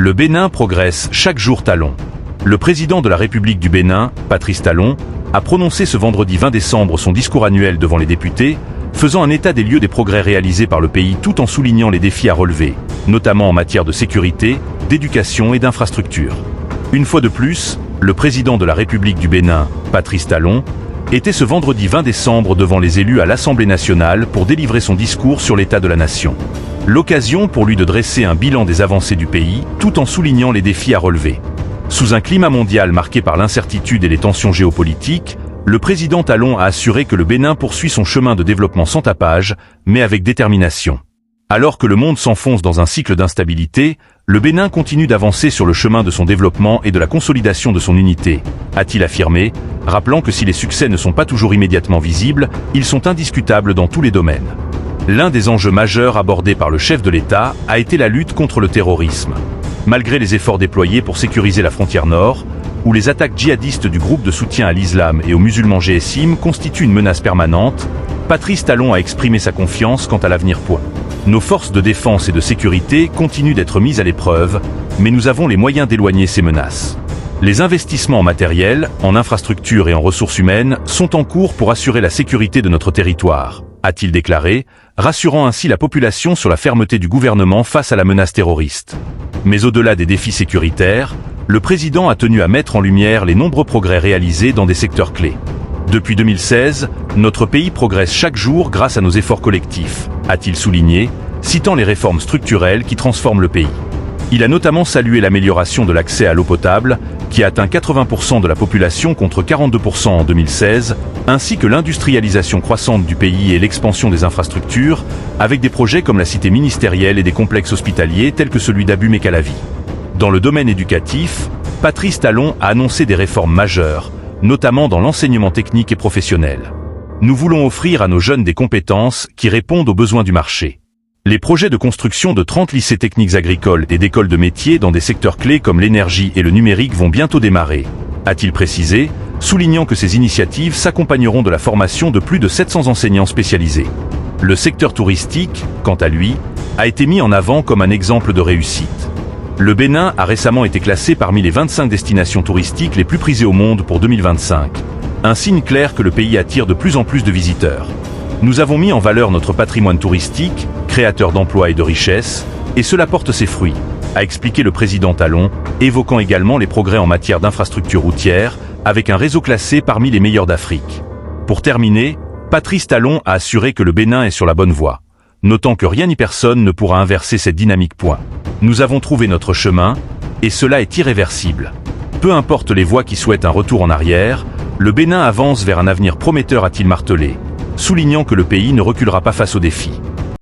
Le Bénin progresse chaque jour Talon. Le président de la République du Bénin, Patrice Talon, a prononcé ce vendredi 20 décembre son discours annuel devant les députés, faisant un état des lieux des progrès réalisés par le pays tout en soulignant les défis à relever, notamment en matière de sécurité, d'éducation et d'infrastructure. Une fois de plus, le président de la République du Bénin, Patrice Talon, était ce vendredi 20 décembre devant les élus à l'Assemblée nationale pour délivrer son discours sur l'état de la nation. L'occasion pour lui de dresser un bilan des avancées du pays, tout en soulignant les défis à relever. Sous un climat mondial marqué par l'incertitude et les tensions géopolitiques, le président Talon a assuré que le Bénin poursuit son chemin de développement sans tapage, mais avec détermination. Alors que le monde s'enfonce dans un cycle d'instabilité, le Bénin continue d'avancer sur le chemin de son développement et de la consolidation de son unité, a-t-il affirmé, rappelant que si les succès ne sont pas toujours immédiatement visibles, ils sont indiscutables dans tous les domaines. L'un des enjeux majeurs abordés par le chef de l'État a été la lutte contre le terrorisme. Malgré les efforts déployés pour sécuriser la frontière nord, où les attaques djihadistes du groupe de soutien à l'islam et aux musulmans GSIM constituent une menace permanente, Patrice Talon a exprimé sa confiance quant à l'avenir. Nos forces de défense et de sécurité continuent d'être mises à l'épreuve, mais nous avons les moyens d'éloigner ces menaces. Les investissements en matériel, en infrastructures et en ressources humaines sont en cours pour assurer la sécurité de notre territoire, a-t-il déclaré, rassurant ainsi la population sur la fermeté du gouvernement face à la menace terroriste. Mais au-delà des défis sécuritaires, le président a tenu à mettre en lumière les nombreux progrès réalisés dans des secteurs clés. Depuis 2016, notre pays progresse chaque jour grâce à nos efforts collectifs, a-t-il souligné, citant les réformes structurelles qui transforment le pays. Il a notamment salué l'amélioration de l'accès à l'eau potable, qui a atteint 80% de la population contre 42% en 2016, ainsi que l'industrialisation croissante du pays et l'expansion des infrastructures, avec des projets comme la cité ministérielle et des complexes hospitaliers tels que celui d'Abu Mekalavi. Dans le domaine éducatif, Patrice Talon a annoncé des réformes majeures, notamment dans l'enseignement technique et professionnel. Nous voulons offrir à nos jeunes des compétences qui répondent aux besoins du marché. Les projets de construction de 30 lycées techniques agricoles et d'écoles de métiers dans des secteurs clés comme l'énergie et le numérique vont bientôt démarrer, a-t-il précisé, soulignant que ces initiatives s'accompagneront de la formation de plus de 700 enseignants spécialisés. Le secteur touristique, quant à lui, a été mis en avant comme un exemple de réussite. Le Bénin a récemment été classé parmi les 25 destinations touristiques les plus prisées au monde pour 2025. Un signe clair que le pays attire de plus en plus de visiteurs. Nous avons mis en valeur notre patrimoine touristique, créateur d'emplois et de richesses, et cela porte ses fruits, a expliqué le président Talon, évoquant également les progrès en matière d'infrastructures routières, avec un réseau classé parmi les meilleurs d'Afrique. Pour terminer, Patrice Talon a assuré que le Bénin est sur la bonne voie, notant que rien ni personne ne pourra inverser cette dynamique. Nous avons trouvé notre chemin, et cela est irréversible. Peu importe les voix qui souhaitent un retour en arrière, le Bénin avance vers un avenir prometteur, a-t-il martelé, soulignant que le pays ne reculera pas face aux défis.